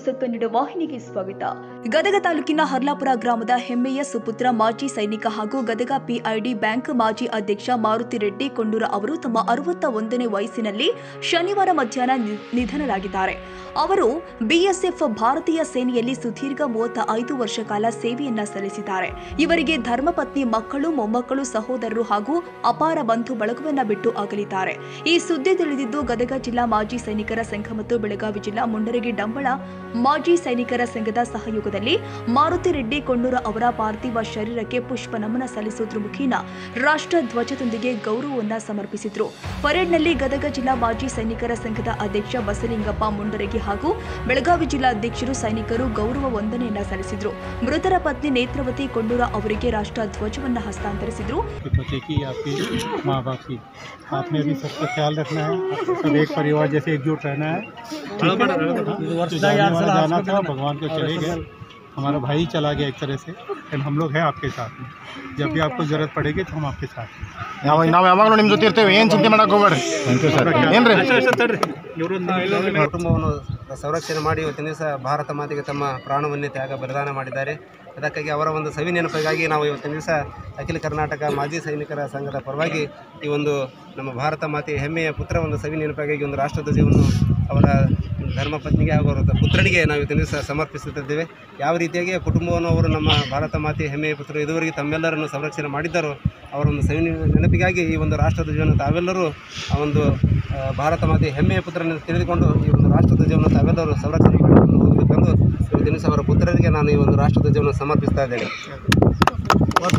News Kannada ವಾಹಿನಿಗೆ ಸ್ವಾಗತ. ಗದಗ ತಾಲೂಕಿನ ಹರ್ಲಾಪುರ ಗ್ರಾಮದ ಹೆಮ್ಮೆಯ ಸುಪುತ್ರ ಮಾಜಿ ಸೈನಿಕ ಹಾಗೂ ಗದಗ ಪಿಐಡಿ ಬ್ಯಾಂಕ್ ಮಾಜಿ ಅಧ್ಯಕ್ಷ ಮಾರುತಿ ರೆಡ್ಡಿ ಕೊಂಡೂರ ಅವರು ತಮ್ಮ 61ನೇ ವಯಸ್ಸಿನಲ್ಲಿ ಶನಿವಾರ ಮಧ್ಯಾಹ್ನ ನಿಧನರಾಗಿದ್ದಾರೆ. ಅವರು ಬಿಎಸ್ಎಫ್ ಭಾರತೀಯ ಸೇನೆಯಲ್ಲಿ ಸುದೀರ್ಘ 35 ವರ್ಷ ಕಾಲ ಸೇವೆಯನ್ನ ಸಲ್ಲಿಸಿದ್ದಾರೆ. ಇವರಿಗೆ ಧರ್ಮಪತ್ನಿ, ಮಕ್ಕಳು, ಮೊಮ್ಮಕ್ಕಳು, ಸಹೋದರರು ಹಾಗೂ ಅಪಾರ ಬಂಧು ಬಳಗವನ್ನ ಬಿಟ್ಟು ಅಗಲಿದ್ದಾರೆ. ಈ ಸುದ್ದಿ ತಿಳಿದಿದ್ದು ಗದಗ ಜಿಲ್ಲಾ ಮಾಜಿ ಸೈನಿಕರ ಸಂಘ ಮತ್ತು ಬೆಳಗಾವಿ ಜಿಲ್ಲಾ ಮುಂಡರಗಿ ಡಂಬಳ ಮಾಜಿ ಸೈನಿಕರ ಸಂಘದ ಸಹಯೋಗದಲ್ಲಿ ಮಾರುತಿ ರೆಡ್ಡಿ ಕೊಂಡೂರ ಅವರ ಪಾರ್ಥಿವ ಶರೀರಕ್ಕೆ ಪುಷ್ಪ ನಮನ ಸಲ್ಲಿಸುವುದರ ಮುಖೇನ ರಾಷ್ಟ್ರ ಧ್ವಜದೊಂದಿಗೆ ಗೌರವವನ್ನು ಸಮರ್ಪಿಸಿದರು. ಪರೇಡ್ನಲ್ಲಿ ಗದಗ ಜಿಲ್ಲಾ ಮಾಜಿ ಸೈನಿಕರ ಸಂಘದ ಅಧ್ಯಕ್ಷ ಬಸಲಿಂಗಪ್ಪ ಮುಂಡರಗಿ ಹಾಗೂ ಬೆಳಗಾವಿ ಜಿಲ್ಲಾ ಅಧ್ಯಕ್ಷರು ಸೈನಿಕರು ಗೌರವ ವಂದನೆಯನ್ನ ಸಲ್ಲಿಸಿದರು. ಮೃತರ ಪತ್ನಿ ನೇತ್ರವತಿ ಕೊಂಡೂರ ಅವರಿಗೆ ರಾಷ್ಟ್ರ ಧ್ವಜವನ್ನು ಹಸ್ತಾಂತರಿಸಿದರು. आपने भी सबका ख्याल रखना है, सब एक परिवार जैसे एकजुट रहना है। जाना था, भगवान को चले गए, हमारा भाई चला गया एक तरह से, एंड हम लोग हैं आपके साथ में. जब भी आपको ज़रूरत पड़ेगी तो हम आपके साथ हैं. ನಾವು ಯಾವಾಗಲೂ ನಿಮ್ಮ ಜೊತೆ ಇರ್ತೇವೆ, ಏನು ಚಿಂತೆ ಮಾಡಕ್ಕೆ ಹೋಗಬೇಡ್ರಿ. ಕುಟುಂಬವನ್ನು ಸಂರಕ್ಷಣೆ ಮಾಡಿ ಇವತ್ತಿನ ದಿವಸ ಭಾರತ ಮಾತೆಗೆ ತಮ್ಮ ಪ್ರಾಣವನ್ನೇ ತ್ಯಾಗ ಬಲಿದಾನ ಮಾಡಿದ್ದಾರೆ. ಅದಕ್ಕಾಗಿ ಅವರ ಒಂದು ಸವಿ ನೆನಪಿಗಾಗಿ ನಾವು ಇವತ್ತಿನ ದಿವಸ ಅಖಿಲ ಕರ್ನಾಟಕ ಮಾಜಿ ಸೈನಿಕರ ಸಂಘದ ಪರವಾಗಿ ಈ ಒಂದು ನಮ್ಮ ಭಾರತ ಮಾತೆಯ ಹೆಮ್ಮೆಯ ಪುತ್ರ ಒಂದು ಸವಿ ನೆನಪಿಗಾಗಿ ಒಂದು ರಾಷ್ಟ್ರಧ್ವಜವನ್ನು ಅವರ ಧರ್ಮಪತ್ನಿಗೆ ಹಾಗೂ ಅವರ ಪುತ್ರನಿಗೆ ನಾವು ಇವತ್ತಿನ ದಿವಸ ಸಮರ್ಪಿಸುತ್ತಿದ್ದೇವೆ. ಯಾವ ರೀತಿಯಾಗಿ ಕುಟುಂಬವನ್ನು ಅವರು ನಮ್ಮ ಭಾರತ ಮಾತೆಯ ಹೆಮ್ಮೆಯ ಪುತ್ರರು ಇದುವರೆಗೆ ತಮ್ಮೆಲ್ಲರನ್ನು ಸಂರಕ್ಷಣೆ ಮಾಡಿದ್ದಾರೋ ಅವರ ಒಂದು ಸವಿ ನೆನಪಿಗಾಗಿ ಈ ಒಂದು ರಾಷ್ಟ್ರಧ್ವಜವನ್ನು ತಾವೆಲ್ಲರೂ ಆ ಒಂದು ಭಾರತ ಮಾತೆಯ ಹೆಮ್ಮೆಯ ಪುತ್ರನ ತಿಳಿದುಕೊಂಡು ಈ ಒಂದು ರಾಷ್ಟ್ರಧ್ವಜವನ್ನು ತಾವೆಲ್ಲರೂ ಸಂರಕ್ಷಣೆ ಮಾಡಿಕೊಂಡು ಹೋಗಬೇಕೆಂದು ಇವತ್ತಿನ ದಿವಸ ಅವರ ಪುತ್ರರಿಗೆ ನಾನು ಈ ಒಂದು ರಾಷ್ಟ್ರಧ್ವಜವನ್ನು ಸಮರ್ಪಿಸ್ತಾ ಇದ್ದೇನೆ.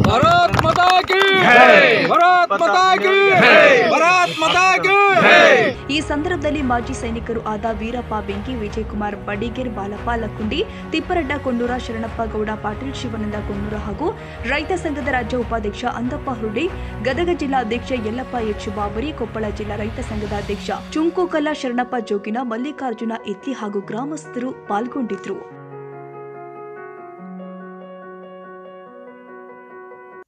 ಭಾರತ್ ಮಾತಾ ಕಿ ಜೈ, ಭಾರತ್ ಮಾತಾ ಕಿ ಜೈ, ಭಾರತ್ ಮಾತಾ ಕಿ ಜೈ. ಈ ಸಂದರ್ಭದಲ್ಲಿ ಮಾಜಿ ಸೈನಿಕರು ಆದ ವೀರಪ್ಪ ಬೆಂಕಿ, ವಿಜಯಕುಮಾರ್ ಬಡಿಗೇರ್, ಬಾಲಪ್ಪ ಲಕ್ಕುಂಡಿ, ತಿಪ್ಪರಡ್ಡ ಕೊಂಡೂರ, ಶರಣಪ್ಪ ಗೌಡ ಪಾಟೀಲ್, ಶಿವಾನಂದ ಕೊಂಡೂರ ಹಾಗೂ ರೈತ ಸಂಘದ ರಾಜ್ಯ ಉಪಾಧ್ಯಕ್ಷ ಅಂದಪ್ಪ ಹುರುಡಿ, ಗದಗ ಜಿಲ್ಲಾ ಅಧ್ಯಕ್ಷ ಯಲ್ಲಪ್ಪ ಎಚ್ ಬಾಬರಿ, ಕೊಪ್ಪಳ ಜಿಲ್ಲಾ ರೈತ ಸಂಘದ ಅಧ್ಯಕ್ಷ ಚುಂಕುಕಲ್ಲ ಶರಣಪ್ಪ ಜೋಗಿನ, ಮಲ್ಲಿಕಾರ್ಜುನ ಇತ್ತಿ ಹಾಗೂ ಗ್ರಾಮಸ್ಥರು ಪಾಲ್ಗೊಂಡಿದ್ರು.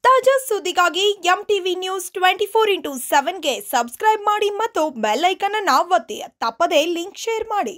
ತಾಜಾ ಸುದ್ದಿಗಾಗಿ ಎಂಟಿವಿ ನ್ಯೂಸ್ 24x7ಗೆ ಸಬ್ಸ್ಕ್ರೈಬ್ ಮಾಡಿ ಮತ್ತು ಬೆಲ್ ಐಕಾನ್ ಅನ್ನು ಒತ್ತಿ. ತಪ್ಪದೇ ಲಿಂಕ್ ಶೇರ್ ಮಾಡಿ.